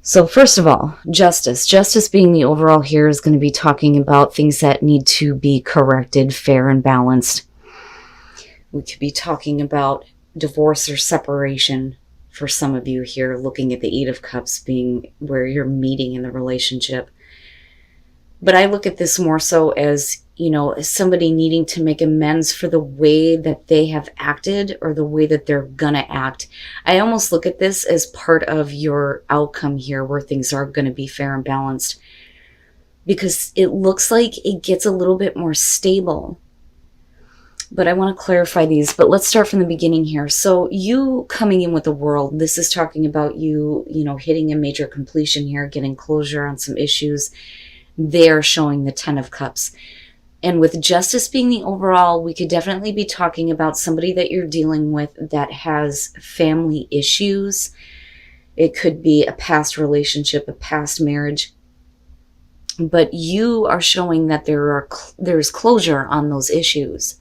So first of all, justice. Justice being the overall here is going to be talking about things that need to be corrected, fair and balanced. We could be talking about divorce or separation for some of you here, looking at the Eight of Cups being where you're meeting in the relationship. But I look at this more so as, as somebody needing to make amends for the way that they have acted or the way that they're gonna act. I almost look at this as part of your outcome here where things are gonna be fair and balanced, because it looks like it gets a little bit more stable. But I want to clarify these, but let's start from the beginning here. So you coming in with the World, this is talking about you, hitting a major completion here, getting closure on some issues. They're showing the Ten of Cups. And with justice being the overall, we could definitely be talking about somebody that you're dealing with that has family issues. It could be a past relationship, a past marriage. But you are showing that there's closure on those issues.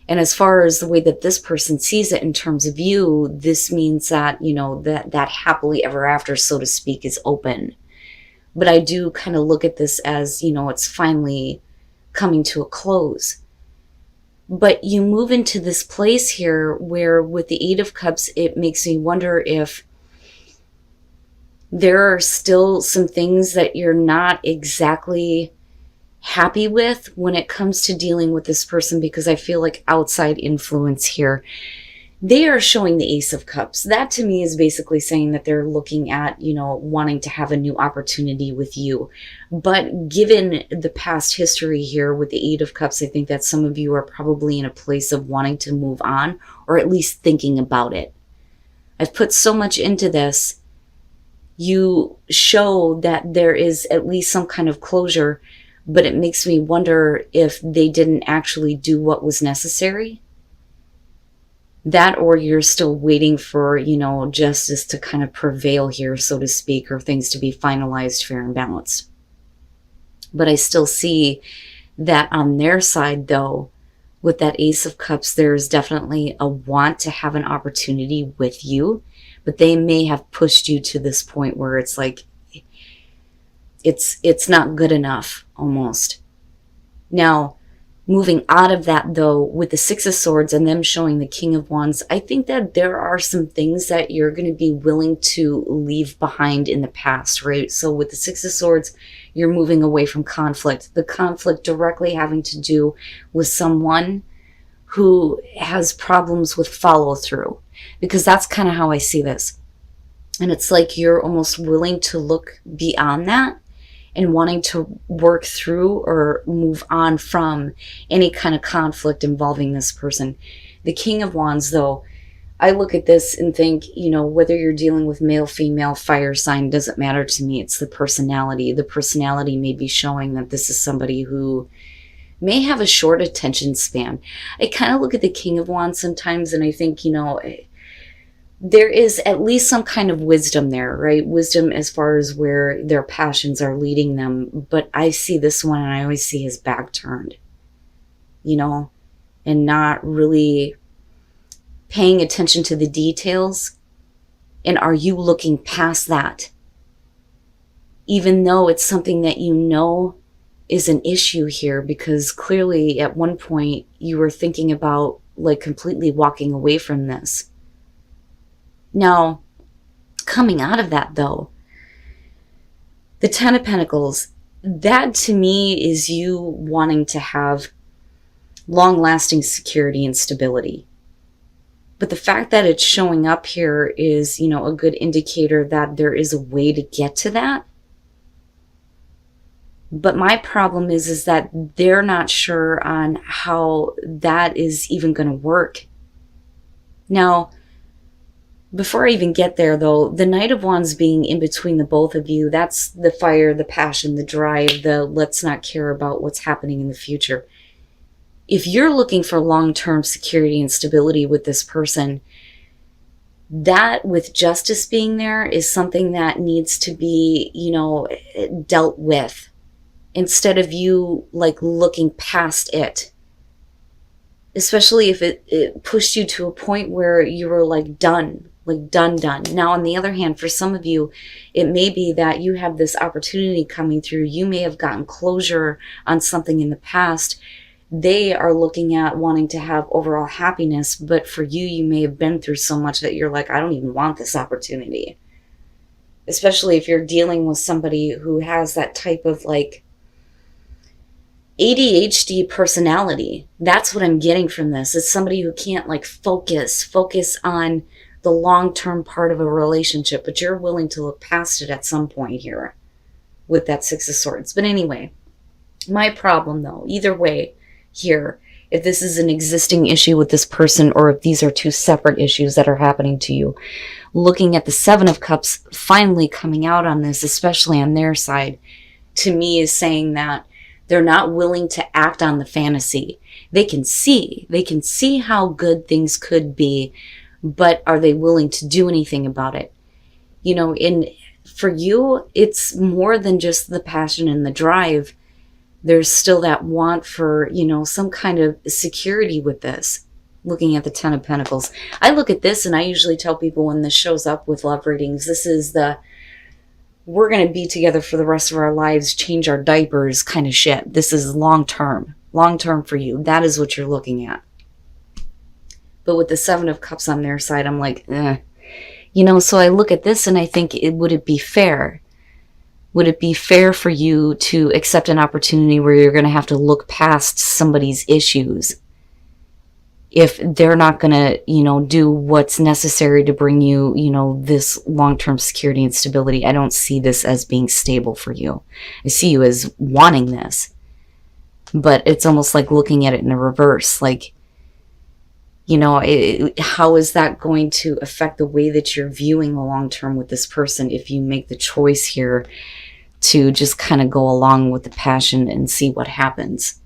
And as far as the way that this person sees it in terms of you, this means that, that happily ever after, so to speak, is open. But I do kind of look at this as, it's finally coming to a close. But you move into this place here where with the Eight of Cups, it makes me wonder if there are still some things that you're not exactly happy with when it comes to dealing with this person, because I feel like outside influence here. They are showing the Ace of Cups. That to me is basically saying that they're looking at, wanting to have a new opportunity with you. But given the past history here with the Eight of Cups, I think that some of you are probably in a place of wanting to move on, or at least thinking about it. I've put so much into this. You show that there is at least some kind of closure, but it makes me wonder if they didn't actually do what was necessary. That, or you're still waiting for, justice to kind of prevail here, so to speak, or things to be finalized, fair and balanced. But I still see that on their side, though, with that Ace of Cups, there's definitely a want to have an opportunity with you, but they may have pushed you to this point where it's like, it's not good enough, almost. Now, moving out of that, though, with the Six of Swords and them showing the King of Wands, I think that there are some things that you're going to be willing to leave behind in the past, right? So with the Six of Swords, you're moving away from conflict. The conflict directly having to do with someone who has problems with follow through, because that's kind of how I see this. And it's like you're almost willing to look beyond that and wanting to work through or move on from any kind of conflict involving this person. The King of Wands, though, I look at this and think, whether you're dealing with male, female, fire sign, doesn't matter to me. It's the personality. The personality may be showing that this is somebody who may have a short attention span. I kind of look at the King of Wands sometimes and I think, there is at least some kind of wisdom there, right? Wisdom as far as where their passions are leading them. But I see this one and I always see his back turned, and not really paying attention to the details. And are you looking past that? Even though it's something that is an issue here, because clearly at one point you were thinking about like completely walking away from this. Now, coming out of that, though, the Ten of Pentacles, that to me is you wanting to have long-lasting security and stability. But the fact that it's showing up here is, a good indicator that there is a way to get to that. But my problem is that they're not sure on how that is even going to work. Now, before I even get there, though, the Knight of Wands being in between the both of you, that's the fire, the passion, the drive, the let's not care about what's happening in the future. If you're looking for long-term security and stability with this person, that with justice being there is something that needs to be, dealt with, instead of you like looking past it. Especially if it pushed you to a point where you were like done. like done. Now, on the other hand, for some of you, it may be that you have this opportunity coming through. You may have gotten closure on something in the past. They are looking at wanting to have overall happiness, but for you, you may have been through so much that you're like, I don't even want this opportunity. Especially if you're dealing with somebody who has that type of like ADHD personality. That's what I'm getting from this. It's somebody who can't like focus on the long-term part of a relationship, but you're willing to look past it at some point here with that Six of Swords. But anyway, my problem though, either way here, if this is an existing issue with this person or if these are two separate issues that are happening to you, looking at the Seven of Cups finally coming out on this, especially on their side, to me is saying that they're not willing to act on the fantasy. They can see how good things could be, but are they willing to do anything about it? You know, for you, it's more than just the passion and the drive. There's still that want for, you know, some kind of security with this. Looking at the Ten of Pentacles. I look at this and I usually tell people when this shows up with love readings, this is the we're going to be together for the rest of our lives, change our diapers kind of shit. This is long term for you. That is what you're looking at. But with the Seven of Cups on their side, I'm like, You know, so I look at this and I think, would it be fair? Would it be fair for you to accept an opportunity where you're going to have to look past somebody's issues if they're not going to, you know, do what's necessary to bring you, you know, this long-term security and stability? I don't see this as being stable for you. I see you as wanting this. But it's almost like looking at it in a reverse. Like, you know, how is that going to affect the way that you're viewing the long term with this person if you make the choice here to just kind of go along with the passion and see what happens?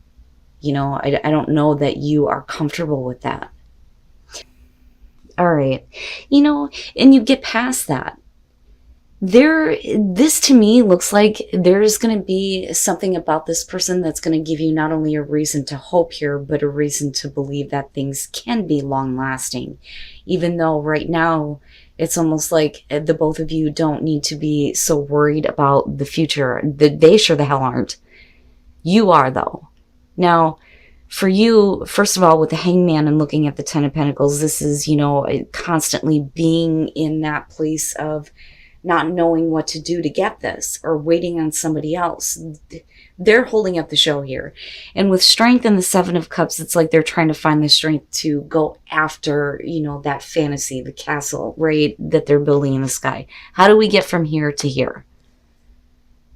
You know, I don't know that you are comfortable with that. All right. You know, and you get past that. This to me looks like there's going to be something about this person that's going to give you not only a reason to hope here, but a reason to believe that things can be long lasting. Even though right now it's almost like the both of you don't need to be so worried about the future. They sure the hell aren't. You are though. Now, for you, first of all, with the Hangman and looking at the Ten of Pentacles, this is, you know, constantly being in that place of not knowing what to do to get this or waiting on somebody else. They're holding up the show here. And with Strength and the Seven of Cups, it's like they're trying to find the strength to go after, you know, that fantasy, the castle, right, that they're building in the sky. How do we get from here to here?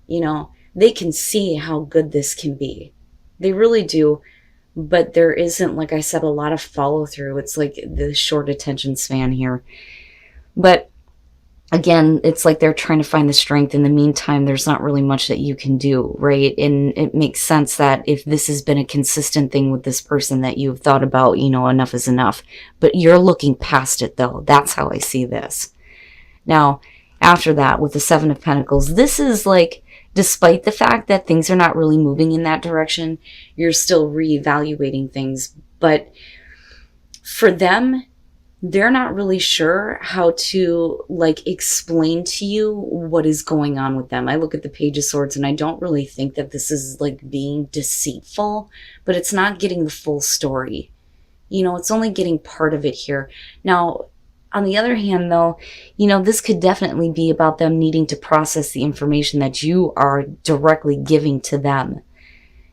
You know, they can see how good this can be. They really do. But there isn't, like I said, a lot of follow through. It's like the short attention span here. But again, it's like they're trying to find the strength. In the meantime, there's not really much that you can do, right? And it makes sense that if this has been a consistent thing with this person that you've thought about, you know, enough is enough. But you're looking past it, though. That's how I see this. Now, after that, with the Seven of Pentacles, this is like, despite the fact that things are not really moving in that direction, you're still reevaluating things. But for them, they're not really sure how to like explain to you what is going on with them. I look at the Page of Swords and I don't really think that this is like being deceitful, but it's not getting the full story. You know, it's only getting part of it here. Now, on the other hand though, you know, this could definitely be about them needing to process the information that you are directly giving to them.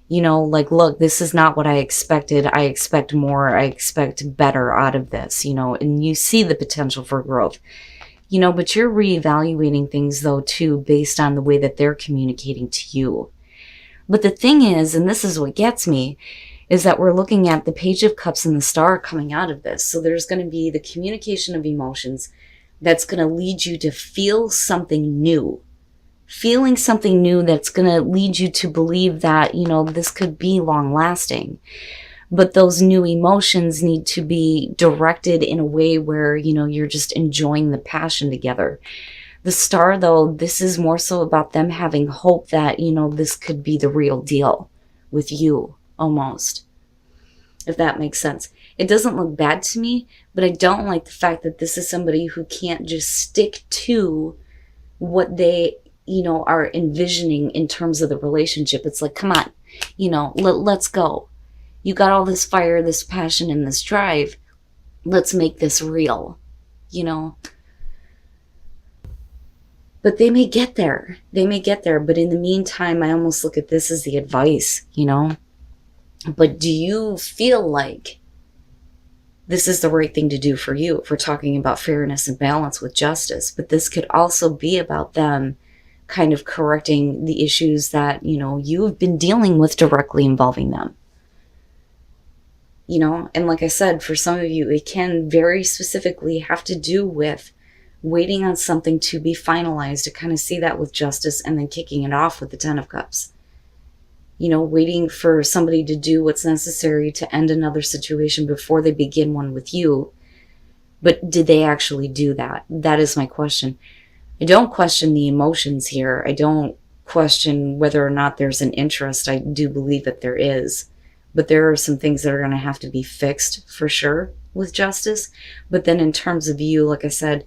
You know, like, look, this is not what I expected. I expect more. I expect better out of this, you know, and you see the potential for growth, you know, but you're reevaluating things though, too, based on the way that they're communicating to you. But the thing is, and this is what gets me, is that we're looking at the Page of Cups and the Star coming out of this. So there's going to be the communication of emotions that's going to lead you to feel something new. Feeling something new that's going to lead you to believe that, you know, this could be long lasting. But those new emotions need to be directed in a way where, you know, you're just enjoying the passion together. The Star, though, this is more so about them having hope that, you know, this could be the real deal with you, almost. If that makes sense. It doesn't look bad to me, but I don't like the fact that this is somebody who can't just stick to what they, are envisioning in terms of the relationship. It's like, come on, let's go. You got all this fire, this passion, and this drive. Let's make this real, But they may get there. But in the meantime, I almost look at this as the advice, But do you feel like this is the right thing to do for you if we're talking about fairness and balance with justice? But this could also be about them kind of correcting the issues that, you've been dealing with directly involving them. And like I said, for some of you, it can very specifically have to do with waiting on something to be finalized, to kind of see that with justice, and then kicking it off with the 10 of Cups. Waiting for somebody to do what's necessary to end another situation before they begin one with you. But did they actually do that? That is my question. I don't question the emotions here. I don't question whether or not there's an interest. I do believe that there is. But there are some things that are going to have to be fixed for sure with justice. But then in terms of you, like I said,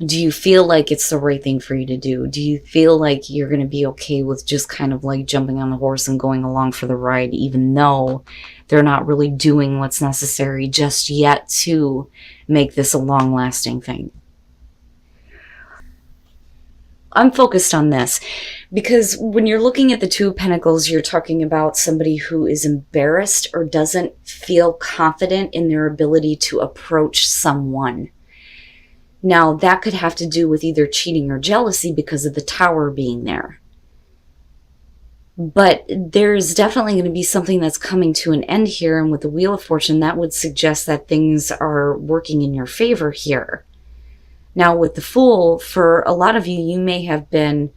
do you feel like it's the right thing for you to do? Do you feel like you're going to be okay with just kind of like jumping on the horse and going along for the ride, even though they're not really doing what's necessary just yet to make this a long-lasting thing? I'm focused on this because when you're looking at the Two of Pentacles, you're talking about somebody who is embarrassed or doesn't feel confident in their ability to approach someone. Now, that could have to do with either cheating or jealousy because of the Tower being there. But there's definitely going to be something that's coming to an end here, and with the Wheel of Fortune, that would suggest that things are working in your favor here. Now, with the Fool, for a lot of you, you may have been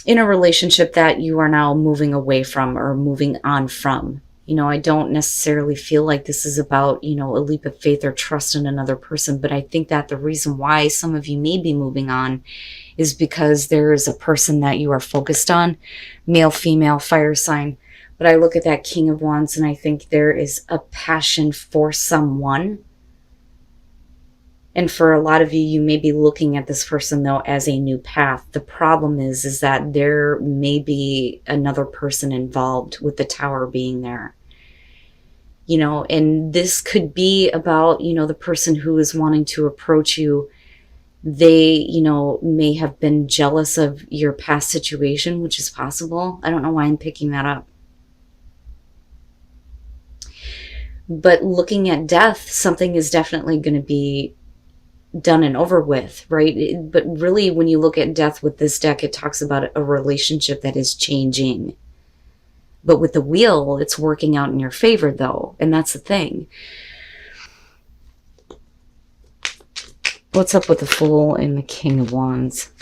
in a relationship that you are now moving away from or moving on from. I don't necessarily feel like this is about, a leap of faith or trust in another person, but I think that the reason why some of you may be moving on is because there is a person that you are focused on, male, female, fire sign. But I look at that King of Wands and I think there is a passion for someone. And for a lot of you, you may be looking at this person, though, as a new path. The problem is that there may be another person involved with the Tower being there. And this could be about, the person who is wanting to approach you. They, may have been jealous of your past situation, which is possible. I don't know why I'm picking that up. But looking at death, something is definitely going to be done and over with, right? But really, when you look at death with this deck, it talks about a relationship that is changing. But with the Wheel, it's working out in your favor, though. And that's the thing. What's up with the Fool and the King of Wands?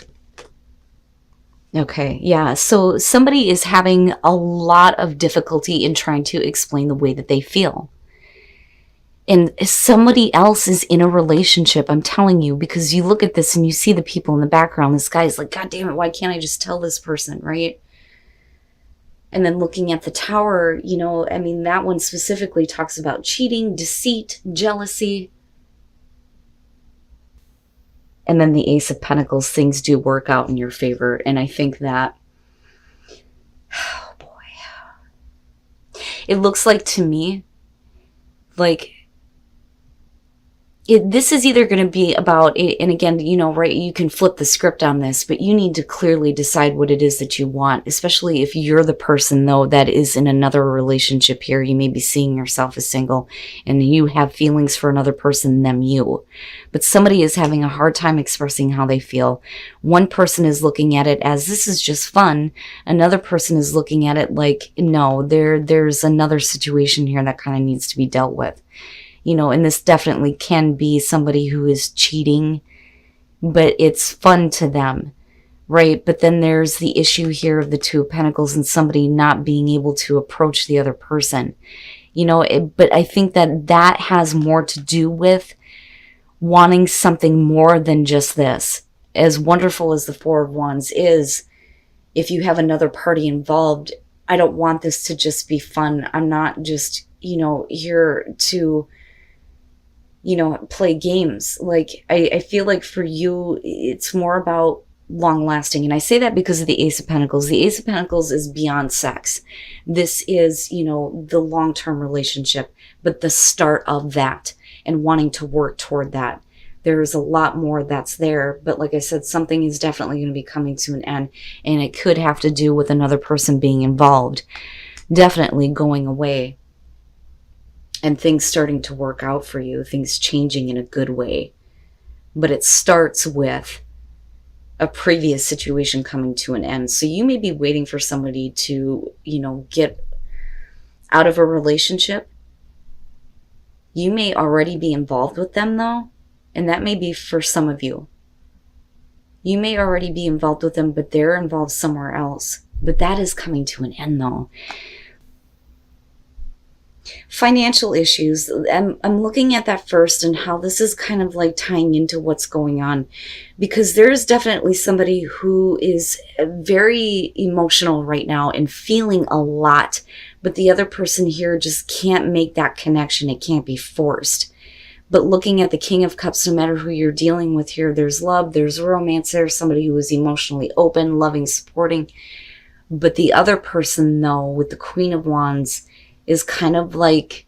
Okay, yeah. So somebody is having a lot of difficulty in trying to explain the way that they feel. And somebody else is in a relationship, I'm telling you, because you look at this and you see the people in the background. This guy's like, God damn it, why can't I just tell this person, right? And then looking at the Tower, that one specifically talks about cheating, deceit, jealousy. And then the Ace of Pentacles, things do work out in your favor. And I think that, oh boy, it looks like to me, like, this is either going to be about, and again, right, you can flip the script on this, but you need to clearly decide what it is that you want, especially if you're the person, though, that is in another relationship here. You may be seeing yourself as single, and you have feelings for another person, them you. But somebody is having a hard time expressing how they feel. One person is looking at it as, this is just fun. Another person is looking at it like, no, there's another situation here that kind of needs to be dealt with. And this definitely can be somebody who is cheating, but it's fun to them, right? But then there's the issue here of the Two of Pentacles and somebody not being able to approach the other person, but I think that has more to do with wanting something more than just this. As wonderful as the Four of Wands is, if you have another party involved, I don't want this to just be fun. I'm not just here to, play games. Like, I feel like for you, it's more about long lasting. And I say that because of the Ace of Pentacles. The Ace of Pentacles is beyond sex. This is, the long-term relationship, but the start of that and wanting to work toward that. There's a lot more that's there, but like I said, something is definitely going to be coming to an end, and it could have to do with another person being involved, definitely going away, and things starting to work out for you, things changing in a good way. But it starts with a previous situation coming to an end. So you may be waiting for somebody to, get out of a relationship. You may already be involved with them though, and that may be for some of you. You may already be involved with them, but they're involved somewhere else. But that is coming to an end though. Financial issues. I'm looking at that first and how this is kind of like tying into what's going on, because there's definitely somebody who is very emotional right now and feeling a lot, but the other person here just can't make that connection. It can't be forced. But looking at the King of Cups, no matter who you're dealing with here, there's love, there's romance, there's somebody who is emotionally open, loving, supporting. But the other person though, with the Queen of Wands, is kind of like,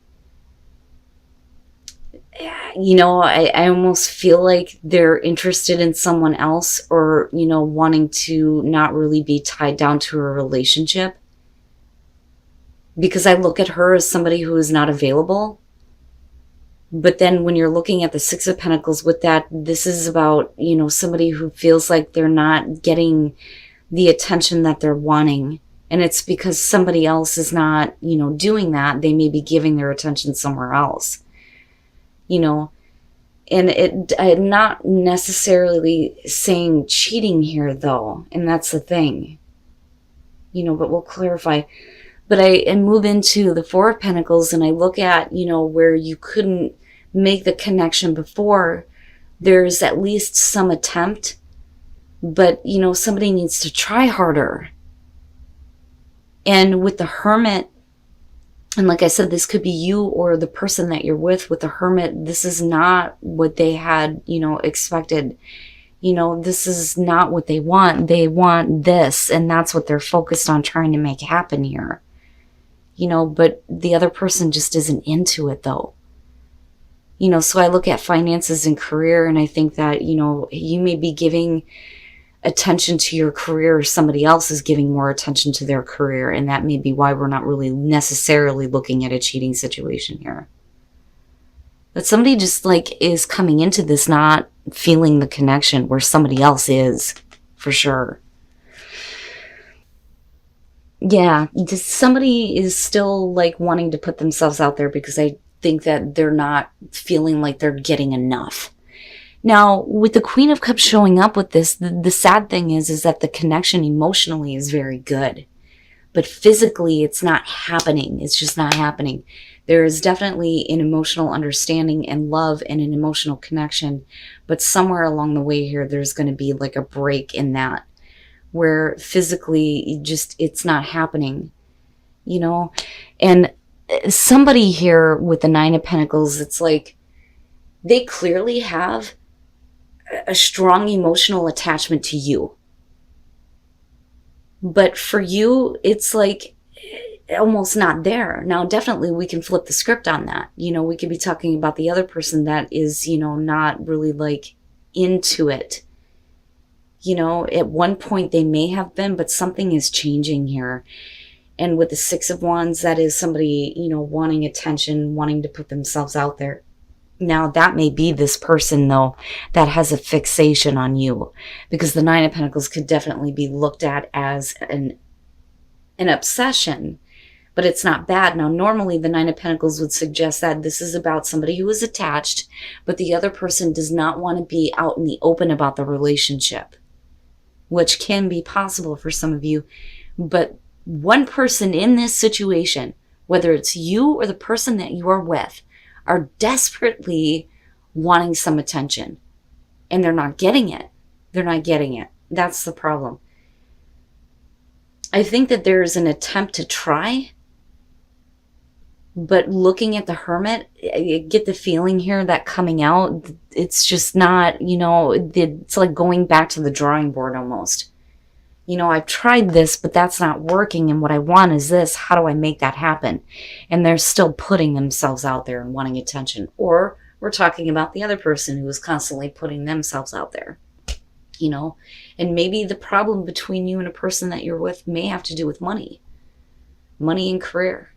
I almost feel like they're interested in someone else, or, wanting to not really be tied down to a relationship. Because I look at her as somebody who is not available. But then when you're looking at the Six of Pentacles with that, this is about, somebody who feels like they're not getting the attention that they're wanting. And it's because somebody else is not, doing that. They may be giving their attention somewhere else, and I'm not necessarily saying cheating here though. And that's the thing, but we'll clarify. But I move into the Four of Pentacles and I look at, where you couldn't make the connection before. There's at least some attempt, but, somebody needs to try harder. And with the Hermit, and like I said, this could be you or the person that you're with the Hermit. This is not what they had, expected. This is not what they want. They want this, and that's what they're focused on trying to make happen here. But the other person just isn't into it though. So I look at finances and career, and I think that, you may be giving attention to your career, or somebody else is giving more attention to their career, and that may be why we're not really necessarily looking at a cheating situation here. But somebody just is coming into this not feeling the connection, where somebody else is, for sure. Yeah, somebody is still wanting to put themselves out there, because I think that they're not feeling like they're getting enough. Now, with the Queen of Cups showing up with this, the sad thing is that the connection emotionally is very good. But physically, it's not happening. It's just not happening. There is definitely an emotional understanding and love and an emotional connection. But somewhere along the way here, there's going to be a break in that, where physically, it's not happening. And somebody here with the Nine of Pentacles, it's like they clearly have a strong emotional attachment to you. But for you, it's almost not there. Now, definitely we can flip the script on that. We could be talking about the other person that is, not really into it. At one point they may have been, but something is changing here. And with the Six of Wands, that is somebody, wanting attention, wanting to put themselves out there. Now, that may be this person, though, that has a fixation on you, because the Nine of Pentacles could definitely be looked at as an obsession, but it's not bad. Now, normally the Nine of Pentacles would suggest that this is about somebody who is attached, but the other person does not want to be out in the open about the relationship, which can be possible for some of you. But one person in this situation, whether it's you or the person that you are with, are desperately wanting some attention, and they're not getting it. They're not getting it. That's the problem. I think that there's an attempt to try, But looking at the Hermit, I get the feeling here that coming out, it's just not, it's like going back to the drawing board almost. I've tried this, but that's not working, and what I want is this. How do I make that happen? And they're still putting themselves out there and wanting attention. Or we're talking about the other person who is constantly putting themselves out there. And maybe the problem between you and a person that you're with may have to do with money and career.